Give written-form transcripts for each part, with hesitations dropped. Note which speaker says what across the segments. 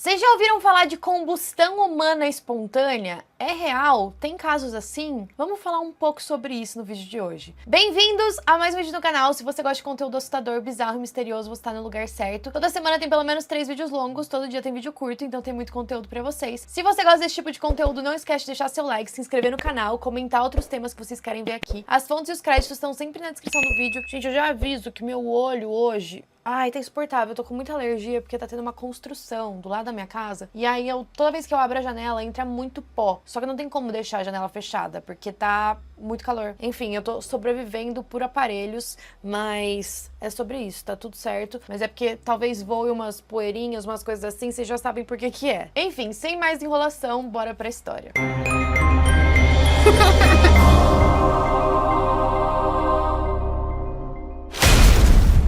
Speaker 1: Vocês já ouviram falar de combustão humana espontânea? É real? Tem casos assim? Vamos falar um pouco sobre isso no vídeo de hoje. Bem-vindos a mais um vídeo no canal. Se você gosta de conteúdo assustador, bizarro e misterioso, você tá no lugar certo. Toda semana tem pelo menos 3 vídeos longos, todo dia tem vídeo curto, então tem muito conteúdo pra vocês. Se você gosta desse tipo de conteúdo, não esquece de deixar seu like, se inscrever no canal, comentar outros temas que vocês querem ver aqui. As fontes e os créditos estão sempre na descrição do vídeo. Gente, eu já aviso que meu olho hoje... Ai, tá insuportável, eu tô com muita alergia porque tá tendo uma construção do lado da minha casa. E aí, toda vez que eu abro a janela, entra muito pó. Só que não tem como deixar a janela fechada, porque tá muito calor. Enfim, eu tô sobrevivendo por aparelhos, mas é sobre isso, tá tudo certo. Mas é porque talvez voe umas poeirinhas, umas coisas assim, vocês já sabem por que que é. Enfim, sem mais enrolação, bora pra história.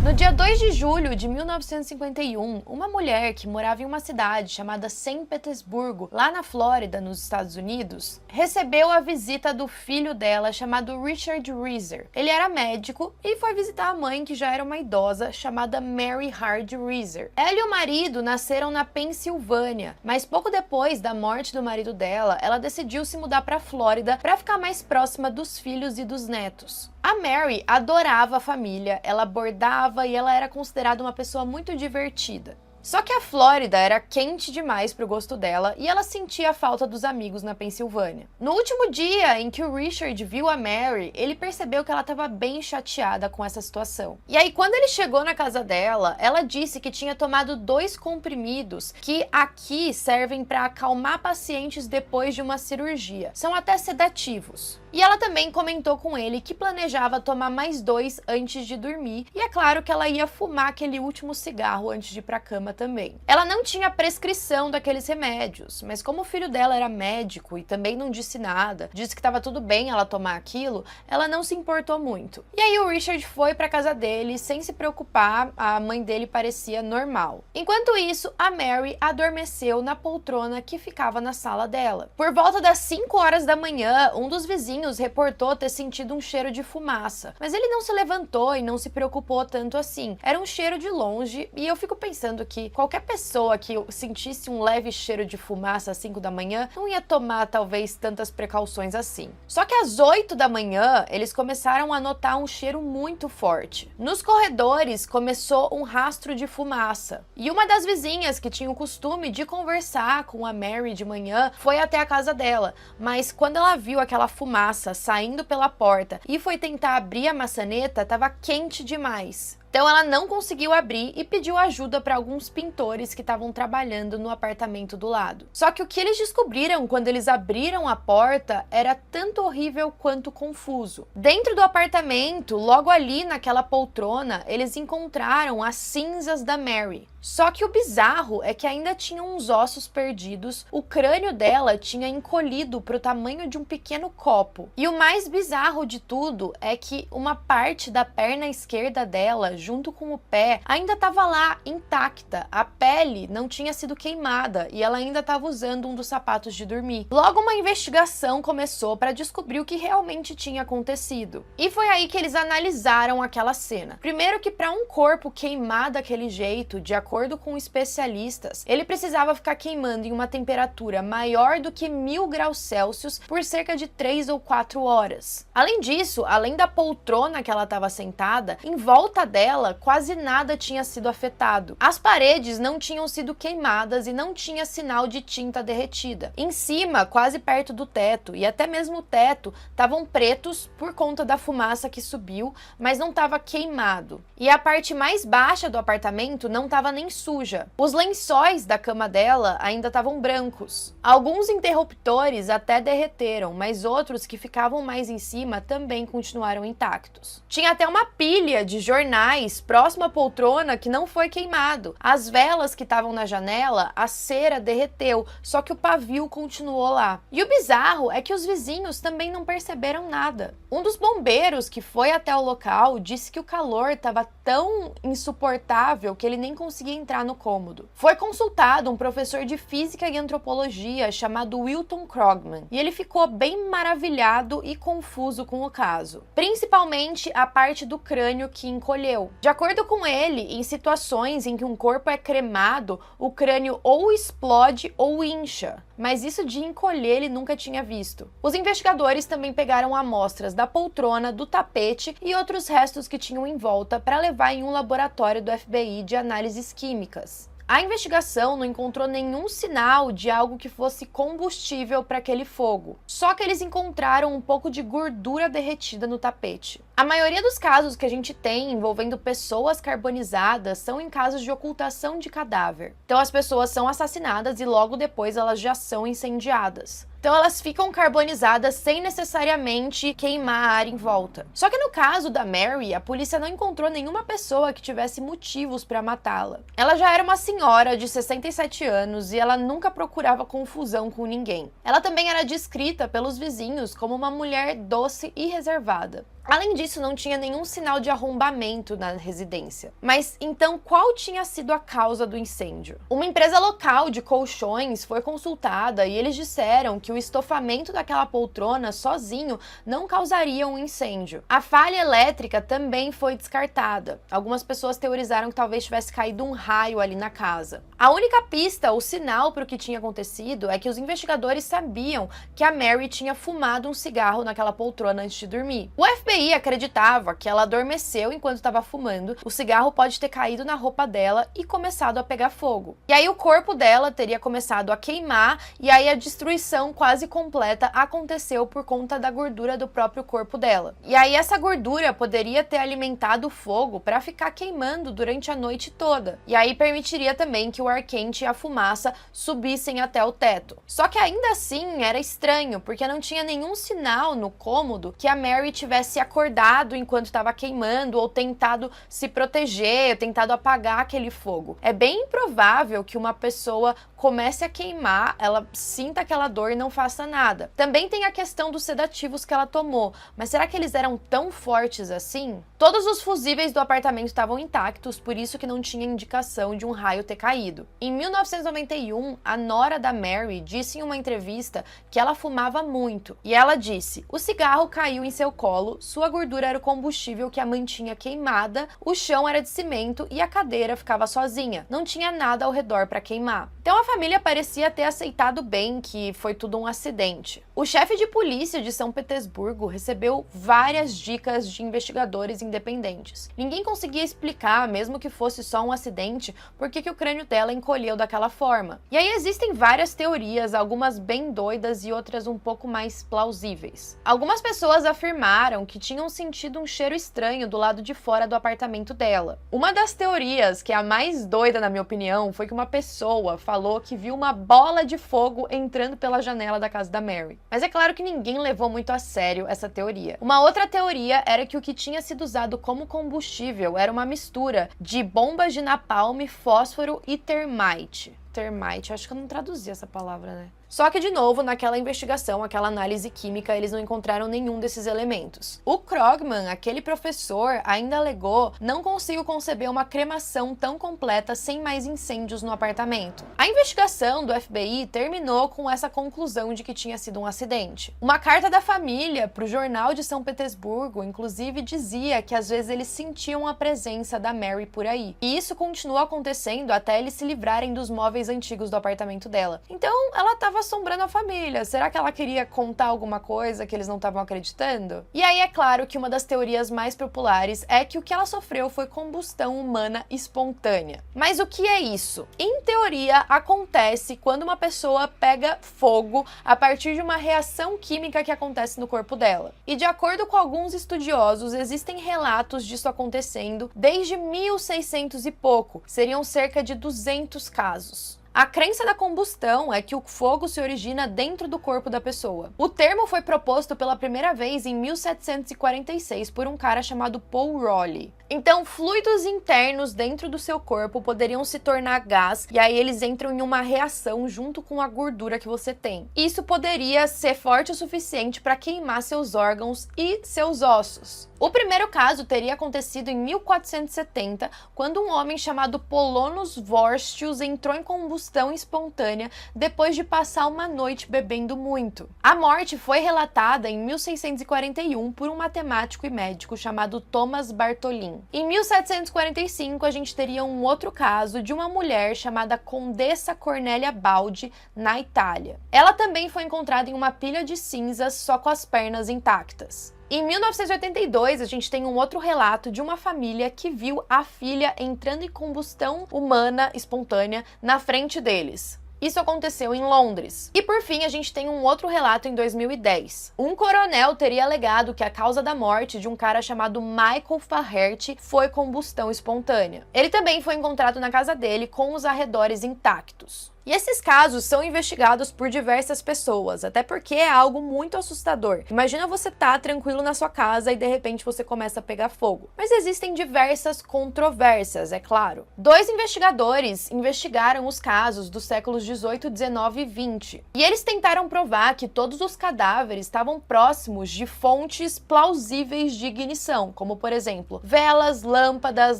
Speaker 1: No dia 2 de julho de 1951, uma mulher que morava em uma cidade chamada Saint Petersburgo, lá na Flórida, nos Estados Unidos, recebeu a visita do filho dela, chamado Richard Reiser. Ele era médico e foi visitar a mãe, que já era uma idosa, chamada Mary Hard Reiser. Ela e o marido nasceram na Pensilvânia, mas pouco depois da morte do marido dela, ela decidiu se mudar para a Flórida para ficar mais próxima dos filhos e dos netos. A Mary adorava a família, ela bordava e ela era considerada uma pessoa muito divertida. Só que a Flórida era quente demais pro gosto dela e ela sentia a falta dos amigos na Pensilvânia. No último dia em que o Richard viu a Mary, ele percebeu que ela estava bem chateada com essa situação. E aí, quando ele chegou na casa dela, ela disse que tinha tomado 2 comprimidos que aqui servem para acalmar pacientes depois de uma cirurgia. São até sedativos. E ela também comentou com ele que planejava tomar mais 2 antes de dormir, e é claro que ela ia fumar aquele último cigarro antes de ir pra cama também. Ela não tinha prescrição daqueles remédios, mas como o filho dela era médico e também não disse nada, disse que estava tudo bem ela tomar aquilo, ela não se importou muito. E aí o Richard foi pra casa dele sem se preocupar, a mãe dele parecia normal. Enquanto isso, a Mary adormeceu na poltrona que ficava na sala dela. Por volta das 5 horas da manhã, um dos vizinhos reportou ter sentido um cheiro de fumaça, mas ele não se levantou e não se preocupou tanto assim. Era um cheiro de longe e eu fico pensando que qualquer pessoa que sentisse um leve cheiro de fumaça às 5 da manhã não ia tomar talvez tantas precauções assim. Só que às 8 da manhã eles começaram a notar um cheiro muito forte. Nos corredores começou um rastro de fumaça e uma das vizinhas que tinha o costume de conversar com a Mary de manhã foi até a casa dela, mas quando ela viu aquela fumaça saindo pela porta e foi tentar abrir a maçaneta, estava quente demais. Então ela não conseguiu abrir e pediu ajuda para alguns pintores que estavam trabalhando no apartamento do lado. Só que o que eles descobriram quando eles abriram a porta era tanto horrível quanto confuso. Dentro do apartamento, logo ali naquela poltrona, eles encontraram as cinzas da Mary. Só que o bizarro é que ainda tinham uns ossos perdidos, o crânio dela tinha encolhido para o tamanho de um pequeno copo. E o mais bizarro de tudo é que uma parte da perna esquerda dela, junto com o pé, ainda estava lá, intacta. A pele não tinha sido queimada e ela ainda estava usando um dos sapatos de dormir. Logo, uma investigação começou para descobrir o que realmente tinha acontecido. E foi aí que eles analisaram aquela cena. Primeiro que para um corpo queimar daquele jeito, de acordo com especialistas, ele precisava ficar queimando em uma temperatura maior do que 1000 graus Celsius por cerca de 3 ou 4 horas. Além disso, além da poltrona que ela estava sentada, em volta dela quase nada tinha sido afetado. As paredes não tinham sido queimadas e não tinha sinal de tinta derretida. Em cima, quase perto do teto, e até mesmo o teto, estavam pretos por conta da fumaça que subiu, mas não estava queimado. E a parte mais baixa do apartamento não estava nem suja. Os lençóis da cama dela ainda estavam brancos. Alguns interruptores até derreteram, mas outros que ficavam mais em cima também continuaram intactos. Tinha até uma pilha de jornais próximo à poltrona que não foi queimado. As velas que estavam na janela, a cera derreteu, só que o pavio continuou lá. E o bizarro é que os vizinhos também não perceberam nada. Um dos bombeiros que foi até o local disse que o calor estava tão insuportável que ele nem conseguia conseguia entrar no cômodo. Foi consultado um professor de física e antropologia chamado Wilton Krogman, e ele ficou bem maravilhado e confuso com o caso, principalmente a parte do crânio que encolheu. De acordo com ele, em situações em que um corpo é cremado, o crânio ou explode ou incha, mas isso de encolher ele nunca tinha visto. Os investigadores também pegaram amostras da poltrona, do tapete e outros restos que tinham em volta para levar em um laboratório do FBI de análises químicas. A investigação não encontrou nenhum sinal de algo que fosse combustível para aquele fogo, só que eles encontraram um pouco de gordura derretida no tapete. A maioria dos casos que a gente tem envolvendo pessoas carbonizadas são em casos de ocultação de cadáver. Então as pessoas são assassinadas e logo depois elas já são incendiadas. Então elas ficam carbonizadas sem necessariamente queimar a área em volta. Só que no caso da Mary, a polícia não encontrou nenhuma pessoa que tivesse motivos para matá-la. Ela já era uma senhora de 67 anos e ela nunca procurava confusão com ninguém. Ela também era descrita pelos vizinhos como uma mulher doce e reservada. Além disso, não tinha nenhum sinal de arrombamento na residência. Mas então, qual tinha sido a causa do incêndio? Uma empresa local de colchões foi consultada e eles disseram que o estofamento daquela poltrona sozinho não causaria um incêndio. A falha elétrica também foi descartada. Algumas pessoas teorizaram que talvez tivesse caído um raio ali na casa. A única pista, o sinal para o que tinha acontecido, é que os investigadores sabiam que a Mary tinha fumado um cigarro naquela poltrona antes de dormir. O FBI acreditava que ela adormeceu enquanto estava fumando, o cigarro pode ter caído na roupa dela e começado a pegar fogo. E aí o corpo dela teria começado a queimar e aí a destruição quase completa aconteceu por conta da gordura do próprio corpo dela. E aí essa gordura poderia ter alimentado o fogo para ficar queimando durante a noite toda. E aí permitiria também que o ar quente e a fumaça subissem até o teto. Só que ainda assim era estranho, porque não tinha nenhum sinal no cômodo que a Mary tivesse acordado enquanto estava queimando ou tentado se proteger, tentado apagar aquele fogo. É bem improvável que uma pessoa comece a queimar, ela sinta aquela dor e não faça nada. Também tem a questão dos sedativos que ela tomou, mas será que eles eram tão fortes assim? Todos os fusíveis do apartamento estavam intactos, por isso que não tinha indicação de um raio ter caído. Em 1991, a nora da Mary disse em uma entrevista que ela fumava muito, e ela disse: "O cigarro caiu em seu colo, sua gordura era o combustível que a mantinha queimada, o chão era de cimento e a cadeira ficava sozinha. Não tinha nada ao redor para queimar." Então a família parecia ter aceitado bem que foi tudo um acidente. O chefe de polícia de São Petersburgo recebeu várias dicas de investigadores independentes. Ninguém conseguia explicar, mesmo que fosse só um acidente, por que o crânio dela encolheu daquela forma. E aí existem várias teorias, algumas bem doidas e outras um pouco mais plausíveis. Algumas pessoas afirmaram que tinham sentido um cheiro estranho do lado de fora do apartamento dela. Uma das teorias, que é a mais doida na minha opinião, foi que uma pessoa falou que viu uma bola de fogo entrando pela janela da casa da Mary. Mas é claro que ninguém levou muito a sério essa teoria. Uma outra teoria era que o que tinha sido usado como combustível era uma mistura de bombas de napalm, fósforo e termite. Termite, acho que eu não traduzi essa palavra, né? Só que, de novo, naquela investigação, aquela análise química, eles não encontraram nenhum desses elementos. O Krogman, aquele professor, ainda alegou: "Não consigo conceber uma cremação tão completa sem mais incêndios no apartamento." A investigação do FBI terminou com essa conclusão de que tinha sido um acidente. Uma carta da família para o jornal de São Petersburgo, inclusive, dizia que às vezes eles sentiam a presença da Mary por aí. E isso continuou acontecendo até eles se livrarem dos móveis antigos do apartamento dela. Então, ela estava assombrando a família. Será que ela queria contar alguma coisa que eles não estavam acreditando? E aí é claro que uma das teorias mais populares é que o que ela sofreu foi combustão humana espontânea. Mas o que é isso? Em teoria, acontece quando uma pessoa pega fogo a partir de uma reação química que acontece no corpo dela. E de acordo com alguns estudiosos, existem relatos disso acontecendo desde 1600 e pouco. Seriam cerca de 200 casos. A crença da combustão é que o fogo se origina dentro do corpo da pessoa. O termo foi proposto pela primeira vez em 1746 por um cara chamado Paul Rowley. Então, fluidos internos dentro do seu corpo poderiam se tornar gás e aí eles entram em uma reação junto com a gordura que você tem. Isso poderia ser forte o suficiente para queimar seus órgãos e seus ossos. O primeiro caso teria acontecido em 1470, quando um homem chamado Polonus Vorstius entrou em combustão espontânea depois de passar uma noite bebendo muito. A morte foi relatada em 1641 por um matemático e médico chamado Thomas Bartholin. Em 1745, a gente teria um outro caso de uma mulher chamada Condessa Cornélia Baldi, na Itália. Ela também foi encontrada em uma pilha de cinzas, só com as pernas intactas. Em 1982, a gente tem um outro relato de uma família que viu a filha entrando em combustão humana espontânea na frente deles. Isso aconteceu em Londres. E por fim, a gente tem um outro relato em 2010. Um coronel teria alegado que a causa da morte de um cara chamado Michael Flaherty foi combustão espontânea. Ele também foi encontrado na casa dele com os arredores intactos. E esses casos são investigados por diversas pessoas, até porque é algo muito assustador. Imagina você tá tranquilo na sua casa e de repente você começa a pegar fogo. Mas existem diversas controvérsias, é claro. 2 investigadores investigaram os casos dos séculos 18, 19 e 20. E eles tentaram provar que todos os cadáveres estavam próximos de fontes plausíveis de ignição, como por exemplo, velas, lâmpadas,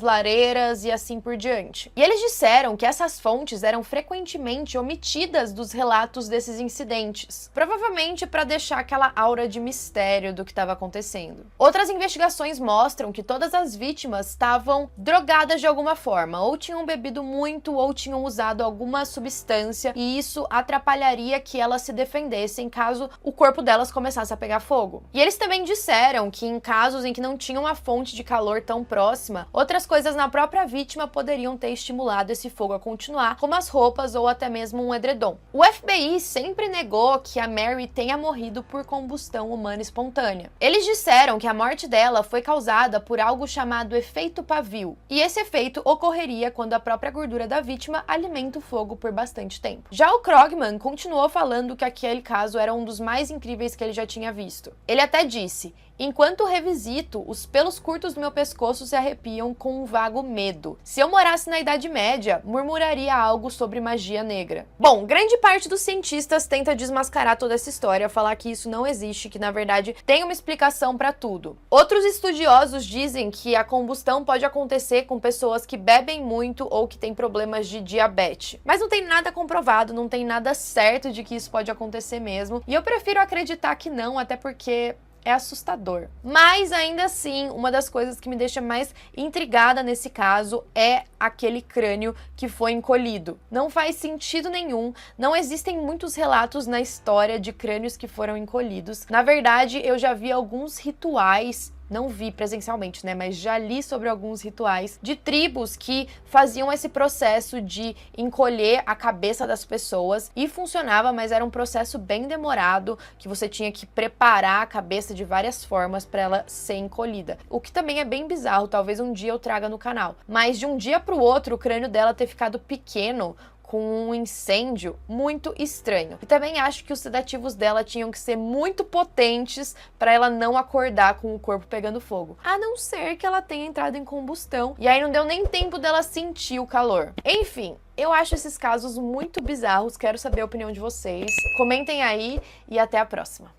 Speaker 1: lareiras e assim por diante. E eles disseram que essas fontes eram frequentemente omitidas dos relatos desses incidentes, provavelmente para deixar aquela aura de mistério do que estava acontecendo. Outras investigações mostram que todas as vítimas estavam drogadas de alguma forma, ou tinham bebido muito ou tinham usado alguma substância, e isso atrapalharia que elas se defendessem caso o corpo delas começasse a pegar fogo. E eles também disseram que em casos em que não tinham uma fonte de calor tão próxima, outras coisas na própria vítima poderiam ter estimulado esse fogo a continuar, como as roupas ou até mesmo um edredom. O FBI sempre negou que a Mary tenha morrido por combustão humana espontânea. Eles disseram que a morte dela foi causada por algo chamado efeito pavio, e esse efeito ocorreria quando a própria gordura da vítima alimenta o fogo por bastante tempo. Já o Krogman continuou falando que aquele caso era um dos mais incríveis que ele já tinha visto. Ele até disse: "Enquanto revisito, os pelos curtos do meu pescoço se arrepiam com um vago medo. Se eu morasse na Idade Média, murmuraria algo sobre magia negra." Bom, grande parte dos cientistas tenta desmascarar toda essa história, falar que isso não existe, que na verdade tem uma explicação para tudo. Outros estudiosos dizem que a combustão pode acontecer com pessoas que bebem muito ou que têm problemas de diabetes. Mas não tem nada comprovado, não tem nada certo de que isso pode acontecer mesmo. E eu prefiro acreditar que não, até porque é assustador. Mas ainda assim, uma das coisas que me deixa mais intrigada nesse caso é aquele crânio que foi encolhido. Não faz sentido nenhum, não existem muitos relatos na história de crânios que foram encolhidos. Na verdade, eu já vi alguns rituais, não vi presencialmente, né, mas já li sobre alguns rituais de tribos que faziam esse processo de encolher a cabeça das pessoas e funcionava, mas era um processo bem demorado, que você tinha que preparar a cabeça de várias formas para ela ser encolhida. O que também é bem bizarro, talvez um dia eu traga no canal. Mas de um dia para o outro, o crânio dela ter ficado pequeno, com um incêndio muito estranho. E também acho que os sedativos dela tinham que ser muito potentes para ela não acordar com o corpo pegando fogo. A não ser que ela tenha entrado em combustão e aí não deu nem tempo dela sentir o calor. Enfim, eu acho esses casos muito bizarros, quero saber a opinião de vocês. Comentem aí e até a próxima.